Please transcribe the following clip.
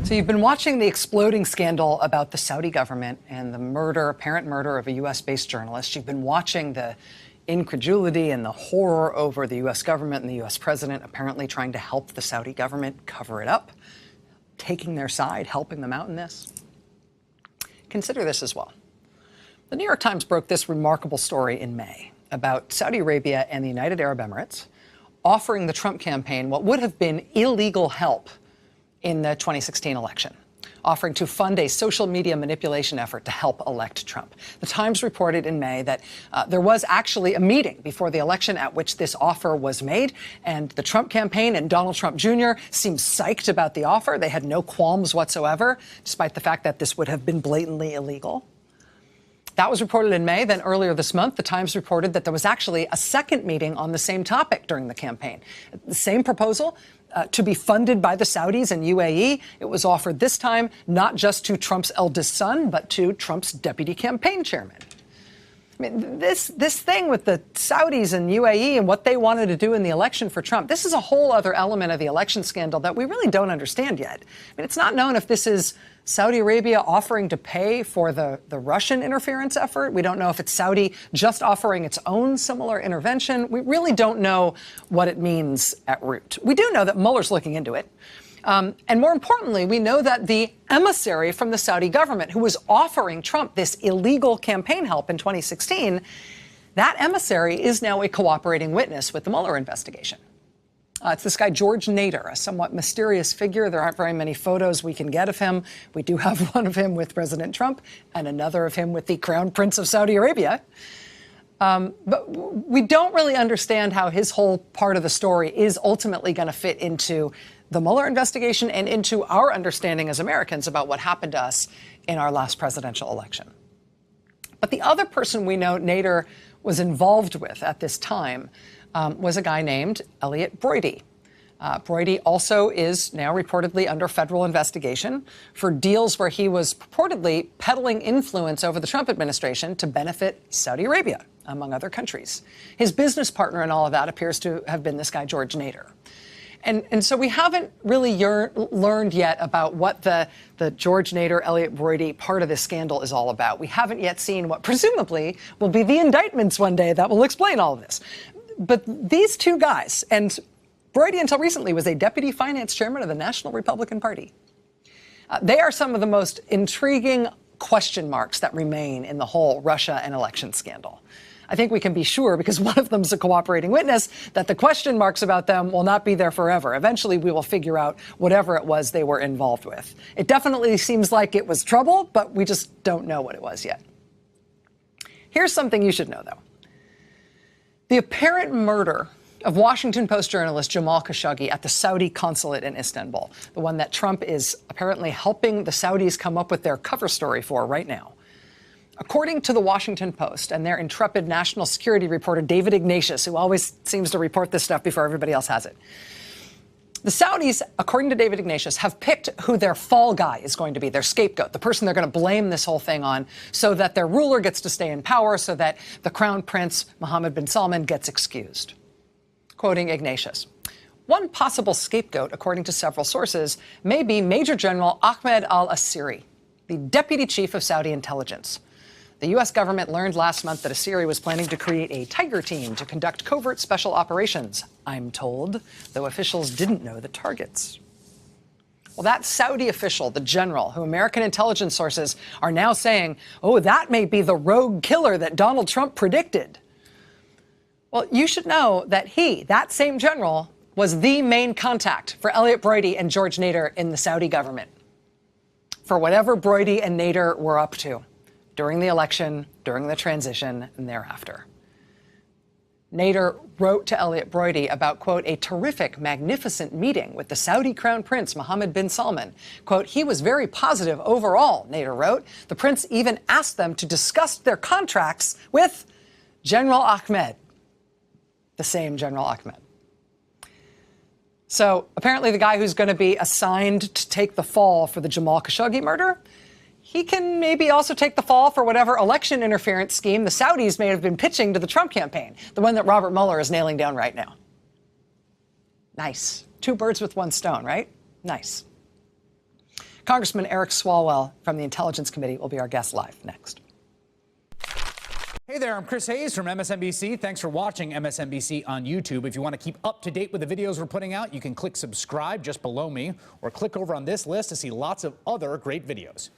So you've been watching the exploding scandal about the Saudi government and the apparent murder of a U.S.-based journalist. You've been watching the incredulity and the horror over the U.S. government and the U.S. president apparently trying to help the Saudi government cover it up, taking their side, helping them out in this. Consider this as well. The New York Times broke this remarkable story in May about Saudi Arabia and the United Arab Emirates offering the Trump campaign what would have been illegal help in the 2016 election, offering to fund a social media manipulation effort to help elect Trump. The Times reported in May that there was actually a meeting before the election at which this offer was made, and the Trump campaign and Donald Trump Jr. seemed psyched about the offer. They had no qualms whatsoever, despite the fact that this would have been blatantly illegal. That was reported in May. Then earlier this month, the Times reported that there was actually a second meeting on the same topic during the campaign. The same proposal to be funded by the Saudis and UAE. It was offered this time not just to Trump's eldest son, but to Trump's deputy campaign chairman. I mean, this thing with the Saudis and UAE and what they wanted to do in the election for Trump, this is a whole other element of the election scandal that we really don't understand yet. I mean, it's not known if this is Saudi Arabia offering to pay for the Russian interference effort. We don't know if it's Saudi just offering its own similar intervention. We really don't know what it means at root. We do know that Mueller's looking into it. And more importantly, we know that the emissary from the Saudi government who was offering Trump this illegal campaign help in 2016, that emissary is now a cooperating witness with the Mueller investigation. It's this guy, Jorge Nader, a somewhat mysterious figure. There aren't very many photos we can get of him. We do have one of him with President Trump and another of him with the Crown Prince of Saudi Arabia. But we don't really understand how his whole part of the story is ultimately going to fit into the Mueller investigation and into our understanding as Americans about what happened to us in our last presidential election. But the other person we know Nader was involved with at this time was a guy named Elliot Broidy. Broidy also is now reportedly under federal investigation for deals where he was purportedly peddling influence over the Trump administration to benefit Saudi Arabia, among other countries. His business partner in all of that appears to have been this guy, Jorge Nader. And so we haven't really learned yet about what the Jorge Nader, Elliot Broidy part of this scandal is all about. We haven't yet seen what presumably will be the indictments one day that will explain all of this. But these two guys, and Broidy until recently was a deputy finance chairman of the National Republican Party. They are some of the most intriguing question marks that remain in the whole Russia and election scandal. I think we can be sure, because one of them is a cooperating witness, that the question marks about them will not be there forever. Eventually, we will figure out whatever it was they were involved with. It definitely seems like it was trouble, but we just don't know what it was yet. Here's something you should know, though. The apparent murder of Washington Post journalist Jamal Khashoggi at the Saudi consulate in Istanbul, the one that Trump is apparently helping the Saudis come up with their cover story for right now. According to the Washington Post and their intrepid national security reporter, David Ignatius, who always seems to report this stuff before everybody else has it, the Saudis, according to David Ignatius, have picked who their fall guy is going to be, their scapegoat, the person they're going to blame this whole thing on, so that their ruler gets to stay in power, so that the Crown Prince, Mohammed bin Salman, gets excused. Quoting Ignatius, one possible scapegoat, according to several sources, may be Major General Ahmed al-Assiri, the deputy chief of Saudi intelligence. The U.S. government learned last month that Assiri was planning to create a Tiger team to conduct covert special operations, I'm told, though officials didn't know the targets. Well, that Saudi official, the general, who American intelligence sources are now saying, oh, that may be the rogue killer that Donald Trump predicted. Well, you should know that that same general, was the main contact for Elliot Broidy and Jorge Nader in the Saudi government, for whatever Broidy and Nader were up to during the election, during the transition, and thereafter. Nader wrote to Elliot Broidy about, quote, a terrific, magnificent meeting with the Saudi Crown Prince, Mohammed bin Salman. Quote, he was very positive overall, Nader wrote. The prince even asked them to discuss their contracts with General Ahmed, the same General Ahmed. So apparently the guy who's going to be assigned to take the fall for the Jamal Khashoggi murder, he can maybe also take the fall for whatever election interference scheme the Saudis may have been pitching to the Trump campaign, the one that Robert Mueller is nailing down right now. Nice. Two birds with one stone, right? Nice. Congressman Eric Swalwell from the Intelligence Committee will be our guest live next. Hey there, I'm Chris Hayes from MSNBC. Thanks for watching MSNBC on YouTube. If you want to keep up to date with the videos we're putting out, you can click subscribe just below me or click over on this list to see lots of other great videos.